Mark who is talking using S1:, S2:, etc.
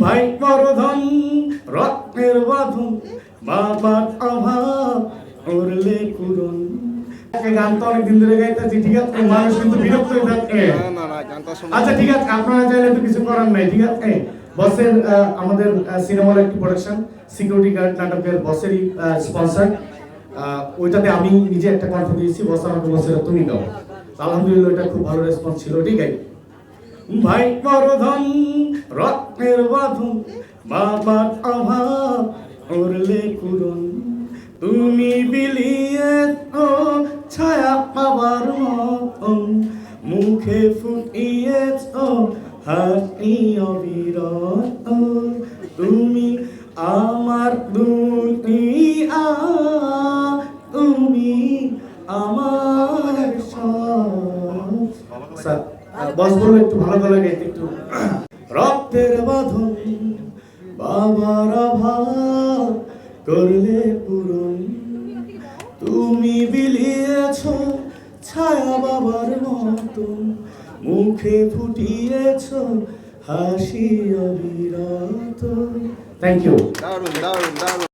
S1: ভাই পরধন রত্নের বাঁধন, বাবার অভাব করলে পূরণ। গান তো অনেকদিন ধরে গাইতেছি, ঠিক আছে, মানুষ কিন্তু বিরক্ত হয়ে যাচ্ছে। আচ্ছা ঠিক আছে, আপনারা চাইলে তো কিছু করার নাই, ঠিক আছে। বসের আমাদের সিনেমার একটি প্রোডাকশন, সিকিউরিটি গার্ড নাটকের বসেরই স্পন্সর, ওইটাতে আমি নিজে একটা কণ্ঠ দিয়েছি। বস আমাকে বসে তুমি গাও, আলহামদুলিল্লাহ এটা খুব ভালো রেসপন্স ছিল, ঠিক আছে। ভাই পরধন রত্নের বাঁধন, বাবার অভাব করলে পূরণ, তুমি বিলিয়ে তো ছায়া পাবার মতন, মুখে ফুটিয়েছ হাসি অবিরত, তুমি আমার দুনিয়া, তুমি আমার সব। স্যার বস বললো একটু ভালো করে গাইতে, একটু। রক্তের বাঁধন, বাবার অভাব করলে পূরণ, তুমি বিলিয়েছ ছায়া বাবার মতন, মুখে ফুটিয়েছ হাসি অবিরত। Thank you.
S2: দারুণ দারুণ দারুণ।